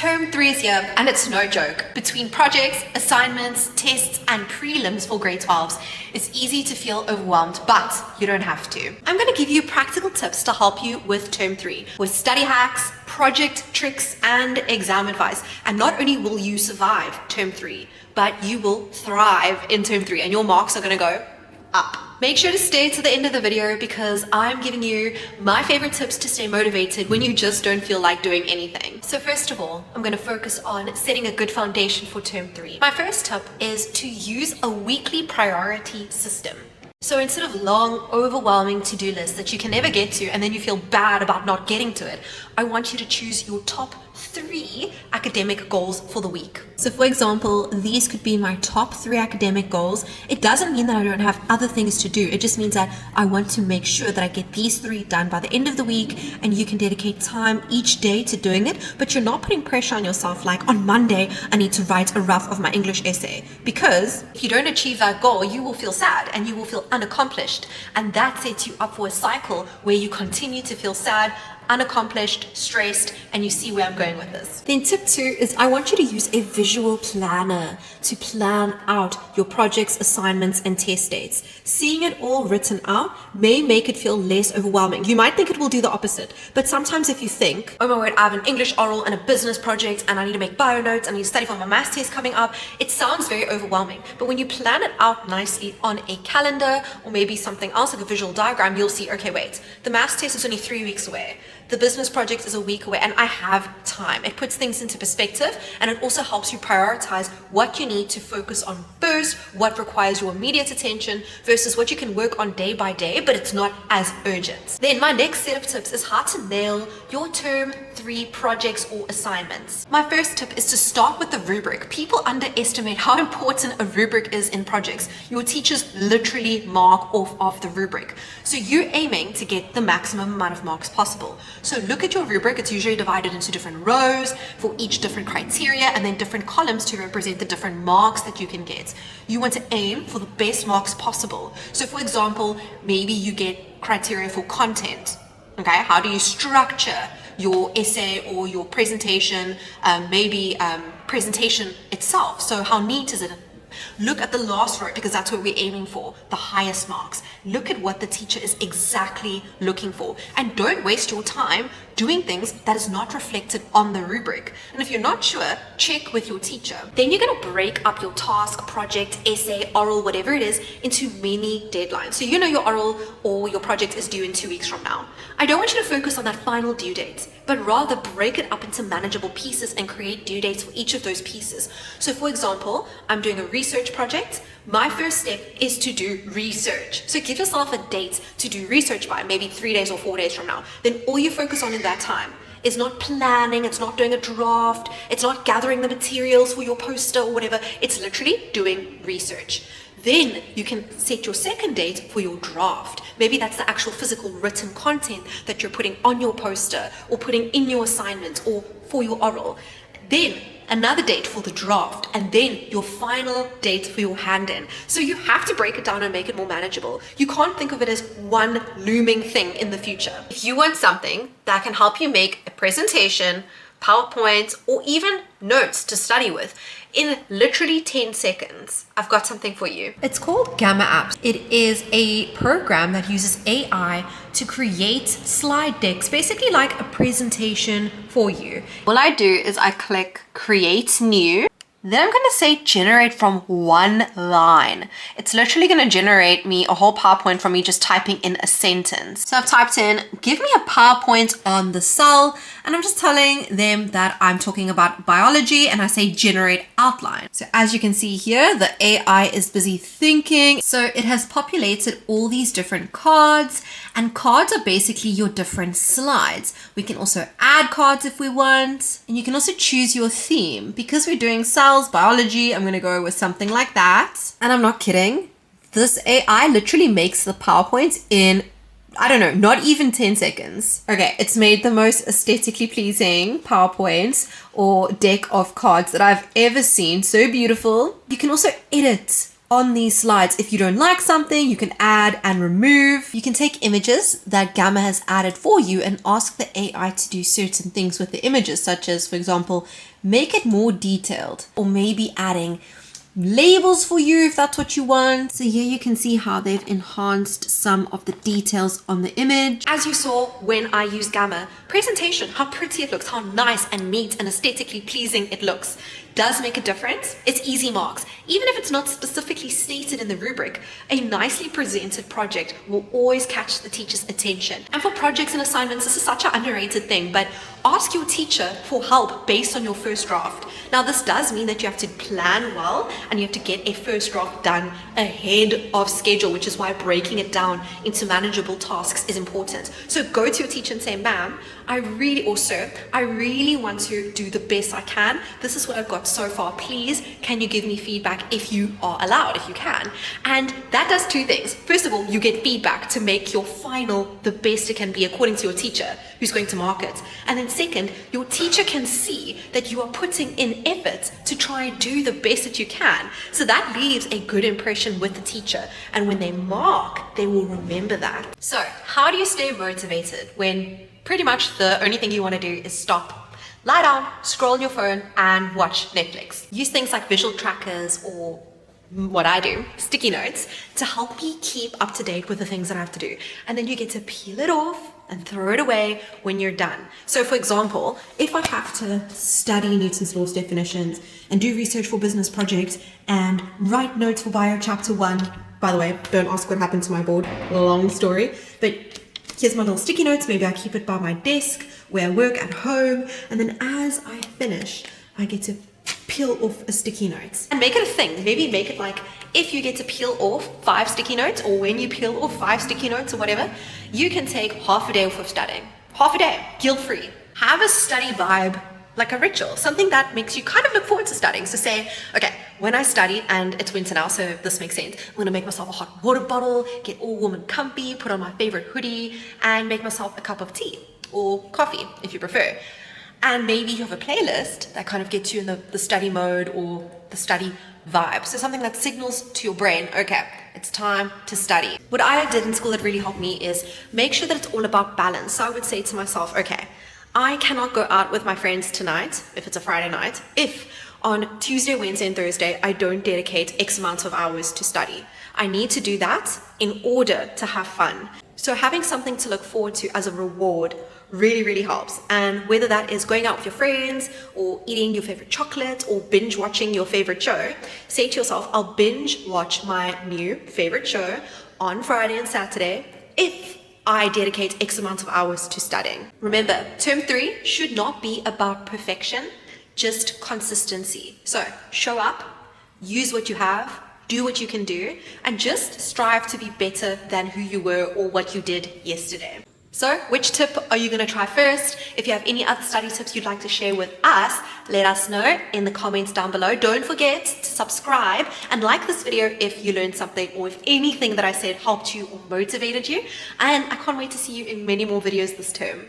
Term 3 is here, and it's no joke. Between projects, assignments, tests, and prelims for grade 12s, it's easy to feel overwhelmed, but you don't have to. I'm going to give you practical tips to help you with Term 3, with study hacks, project tricks, and exam advice. And not only will you survive Term 3, but you will thrive in Term 3, and your marks are going to go up. Make sure to stay to the end of the video because I'm giving you my favorite tips to stay motivated when you just don't feel like doing anything. So first of all, I'm going to focus on setting a good foundation for Term 3. My first tip is to use a weekly priority system. So instead of long, overwhelming to-do lists that you can never get to and then you feel bad about not getting to it, I want you to choose your top 3 academic goals for the week. So for example, these could be my top 3 academic goals. It doesn't mean that I don't have other things to do. It just means that I want to make sure that I get these 3 done by the end of the week, and you can dedicate time each day to doing it, but you're not putting pressure on yourself like on Monday, I need to write a rough of my English essay, because if you don't achieve that goal, you will feel sad and you will feel unaccomplished, and that sets you up for a cycle where you continue to feel sad, unaccomplished, stressed, and you see where I'm going with this. Then tip 2 is I want you to use a visual planner to plan out your projects, assignments, and test dates. Seeing it all written out may make it feel less overwhelming. You might think it will do the opposite, but sometimes if you think, oh my word, I have an English oral and a business project and I need to make bio notes, I need to study for my maths test coming up, it sounds very overwhelming. But when you plan it out nicely on a calendar or maybe something else like a visual diagram, you'll see, okay, wait, the maths test is only 3 weeks away. The business project is a week away and I have time. It puts things into perspective, and it also helps you prioritize what you need to focus on first, what requires your immediate attention versus what you can work on day by day, but it's not as urgent. Then my next set of tips is how to nail your Term 3 projects or assignments. My first tip is to start with the rubric. People underestimate how important a rubric is in projects. Your teachers literally mark off of the rubric. So you're aiming to get the maximum amount of marks possible. So look at your rubric. It's usually divided into different rows for each different criteria and then different columns to represent the different marks that you can get. You want to aim for the best marks possible. So for example, maybe you get criteria for content. Okay, how do you structure your essay or your presentation, presentation itself? So how neat is it? Look at the last row because that's what we're aiming for, the highest marks. Look at what the teacher is exactly looking for, and don't waste your time doing things that is not reflected on the rubric. And if you're not sure, check with your teacher. Then you're going to break up your task, project, essay, oral, whatever it is, into mini deadlines. So you know your oral or your project is due in 2 weeks from now. I don't want you to focus on that final due date, but rather break it up into manageable pieces and create due dates for each of those pieces. So for example, I'm doing a research project. My first step is to do research. So give yourself a date to do research by, maybe 3 days or 4 days from now. Then all you focus on in that time is not planning, it's not doing a draft, it's not gathering the materials for your poster or whatever. It's literally doing research. Then you can set your second date for your draft. Maybe that's the actual physical written content that you're putting on your poster or putting in your assignments or for your oral. Then another date for the draft, and then your final date for your hand-in. So you have to break it down and make it more manageable. You can't think of it as one looming thing in the future. If you want something that can help you make a presentation, PowerPoint, or even notes to study with in literally 10 seconds, I've got something for you. It's called Gamma Apps. It is a program that uses AI to create slide decks, basically like a presentation for you. All I do is I click Create New. Then I'm going to say generate from one line. It's literally going to generate me a whole PowerPoint from me just typing in a sentence. So I've typed in, give me a PowerPoint on the cell, and I'm just telling them that I'm talking about biology, and I say generate outline. So as you can see here, the AI is busy thinking. So it has populated all these different cards, and cards are basically your different slides. We can also add cards if we want, and you can also choose your theme. Because we're doing cells, biology, I'm going to go with something like that. And I'm not kidding. This AI literally makes the PowerPoint in, I don't know, not even 10 seconds. Okay, it's made the most aesthetically pleasing PowerPoint or deck of cards that I've ever seen. So beautiful. You can also edit on these slides. If you don't like something, you can add and remove. You can take images that Gamma has added for you and ask the AI to do certain things with the images, such as, for example, make it more detailed, or maybe adding labels for you if that's what you want. So here you can see how they've enhanced some of the details on the image. As you saw when I used Gamma, presentation, how pretty it looks, how nice and neat and aesthetically pleasing it looks, does make a difference. It's easy marks. Even if it's not specifically stated in the rubric, a nicely presented project will always catch the teacher's attention. And for projects and assignments, this is such an underrated thing, but ask your teacher for help based on your first draft. Now, this does mean that you have to plan well and you have to get a first draft done ahead of schedule, which is why breaking it down into manageable tasks is important. So go to your teacher and say, ma'am, I really want to do the best I can. This is what I've got so far. Please, can you give me feedback if you are allowed, if you can? And that does two things. First of all, you get feedback to make your final the best it can be according to your teacher who's going to mark it. And then second, your teacher can see that you are putting in effort to try and do the best that you can. So that leaves a good impression with the teacher. And when they mark, they will remember that. So how do you stay motivated when pretty much the only thing you want to do is stop, lie down, scroll on your phone and watch Netflix? Use things like visual trackers or what I do, sticky notes, to help me keep up to date with the things that I have to do. And then you get to peel it off and throw it away when you're done. So for example, if I have to study Newton's laws definitions and do research for business projects and write notes for bio chapter 1, by the way, don't ask what happened to my board, long story, but here's my little sticky notes. Maybe I keep it by my desk where I work at home. And then as I finish, I get to peel off a sticky note and make it a thing. Maybe make it like, if you get to peel off 5 sticky notes, or when you peel off 5 sticky notes or whatever, you can take half a day off of studying. Half a day, guilt-free. Have a study vibe, like a ritual, something that makes you kind of look forward to studying. So say, okay, when I study, and it's winter now, so this makes sense, I'm gonna make myself a hot water bottle, get all warm and comfy, put on my favorite hoodie, and make myself a cup of tea, or coffee, if you prefer. And maybe you have a playlist that kind of gets you in the study mode or the study vibe. So something that signals to your brain, okay, it's time to study. What I did in school that really helped me is make sure that it's all about balance. So I would say to myself, okay, I cannot go out with my friends tonight, if it's a Friday night, if on Tuesday, Wednesday, and Thursday, I don't dedicate X amount of hours to study. I need to do that in order to have fun. So having something to look forward to as a reward really, really helps. And whether that is going out with your friends or eating your favorite chocolate or binge watching your favorite show, say to yourself, I'll binge watch my new favorite show on Friday and Saturday if I dedicate X amount of hours to studying. Remember, term 3 should not be about perfection, just consistency. So show up, use what you have, do what you can do, and just strive to be better than who you were or what you did yesterday. So which tip are you going to try first? If you have any other study tips you'd like to share with us, let us know in the comments down below. Don't forget to subscribe and like this video if you learned something or if anything that I said helped you or motivated you. And I can't wait to see you in many more videos this term.